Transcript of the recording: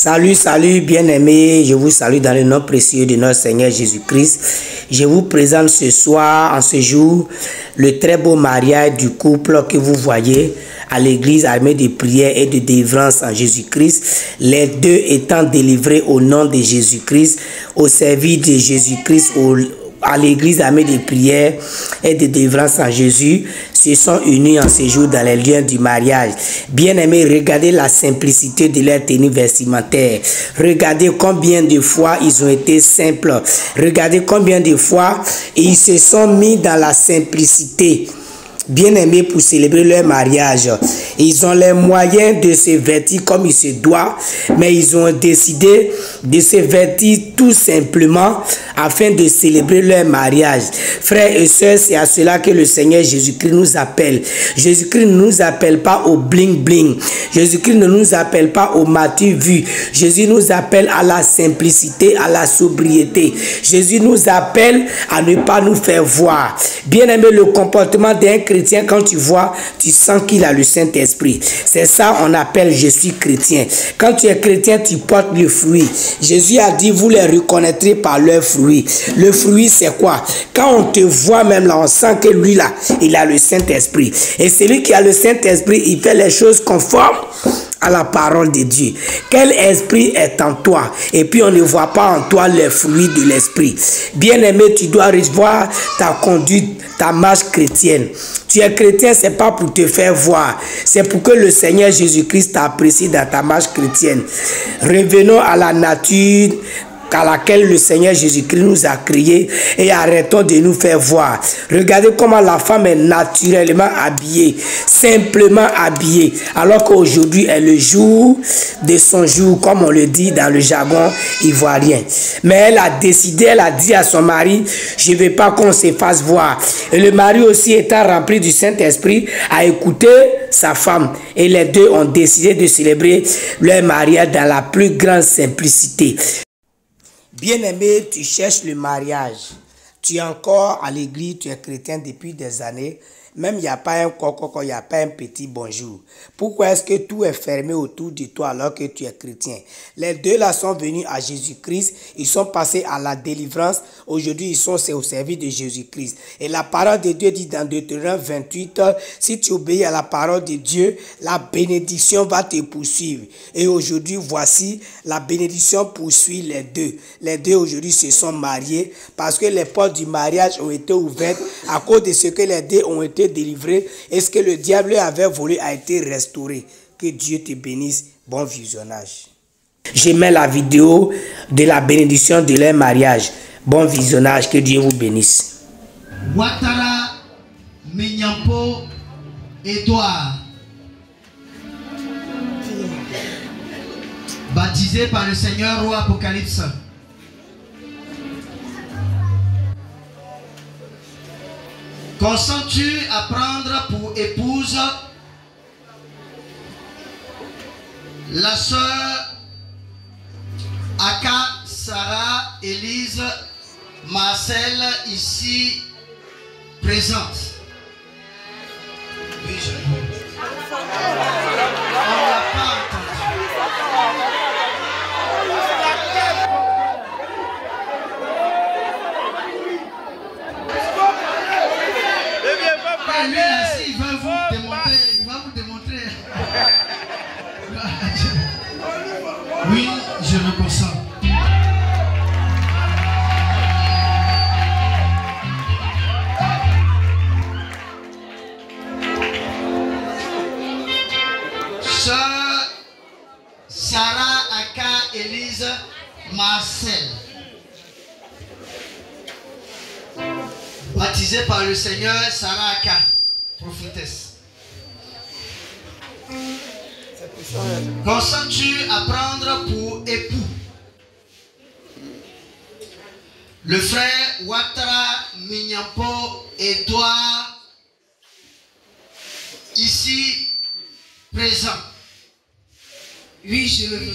Salut, salut, bien-aimés, je vous salue dans le nom précieux de notre Seigneur Jésus-Christ. Je vous présente ce soir, en ce jour, le très beau mariage du couple que vous voyez à l'église armée de prière et de délivrance en Jésus-Christ. Les deux étant délivrés au nom de Jésus-Christ, au service de Jésus-Christ, à l'église armée de prière et de délivrance en Jésus, se sont unis en ce jour dans les liens du mariage. Bien-aimés, regardez la simplicité de leur tenue vestimentaire. Regardez combien de fois ils ont été simples. Regardez combien de fois ils se sont mis dans la simplicité. Bien-aimés, pour célébrer leur mariage. Ils ont les moyens de se vêtir comme il se doit, mais ils ont décidé de se vêtir tout simplement afin de célébrer leur mariage. Frères et sœurs, c'est à cela que le Seigneur Jésus-Christ nous appelle. Jésus-Christ ne nous appelle pas au bling-bling. Jésus-Christ ne nous appelle pas au matu-vu. Jésus nous appelle à la simplicité, à la sobriété. Jésus nous appelle à ne pas nous faire voir. Bien-aimé, le comportement d'un chrétien, quand tu vois, tu sens qu'il a le Saint-Esprit. C'est ça on appelle je suis chrétien. Quand tu es chrétien, tu portes le fruit. Jésus a dit, vous les reconnaîtrez par leurs fruits. Le fruit, c'est quoi? Quand on te voit même là, on sent que lui là, il a le Saint-Esprit. Et celui qui a le Saint-Esprit, il fait les choses conformes à la parole de Dieu. Quel esprit est en toi? Et puis on ne voit pas en toi les fruits de l'esprit. Bien-aimé, tu dois revoir ta conduite, ta marche chrétienne. Tu es chrétien, c'est pas pour te faire voir. C'est pour que le Seigneur Jésus-Christ t'apprécie dans ta marche chrétienne. Revenons à la nature à laquelle le Seigneur Jésus-Christ nous a créés et arrêtons de nous faire voir. Regardez comment la femme est naturellement habillée, simplement habillée, alors qu'aujourd'hui est le jour de son jour, comme on le dit dans le jargon ivoirien. Mais elle a décidé, elle a dit à son mari, je ne veux pas qu'on se fasse voir. Et le mari aussi, étant rempli du Saint-Esprit, a écouté sa femme et les deux ont décidé de célébrer leur mariage dans la plus grande simplicité. Bien-aimé, tu cherches le mariage. Tu es encore à l'église, tu es chrétien depuis des années. Même il n'y a pas un coco, il n'y a pas un petit bonjour. Pourquoi est-ce que tout est fermé autour de toi alors que tu es chrétien? Les deux là sont venus à Jésus-Christ. Ils sont passés à la délivrance. Aujourd'hui, ils sont au service de Jésus-Christ. Et la parole de Dieu dit dans Deutéronome 28, si tu obéis à la parole de Dieu, la bénédiction va te poursuivre. Et aujourd'hui, voici, la bénédiction poursuit les deux. Les deux aujourd'hui se sont mariés parce que les portes du mariage ont été ouvertes à cause de ce que les deux ont été délivrés et ce que le diable avait volé a été restauré. Que Dieu te bénisse. Bon visionnage. Je mets la vidéo de la bénédiction de leur mariage. Bon visionnage. Que Dieu vous bénisse. Ouattara Mignampo Edouard, baptisé par le Seigneur au Apocalypse. Consens-tu à prendre pour épouse la sœur Aka Sarah Élise Marcel ici présente? Oui, je on l'a pas entendu. Lui, ainsi, il va vous démontrer. Oui, je le consens. Sœur Sarah Aka Élise Marcel, baptisée par le Seigneur Sarah Aka, prophétesse. Consens-tu à prendre pour époux le frère Ouattara Mignampo Edouard, ici présent? Oui, je le veux.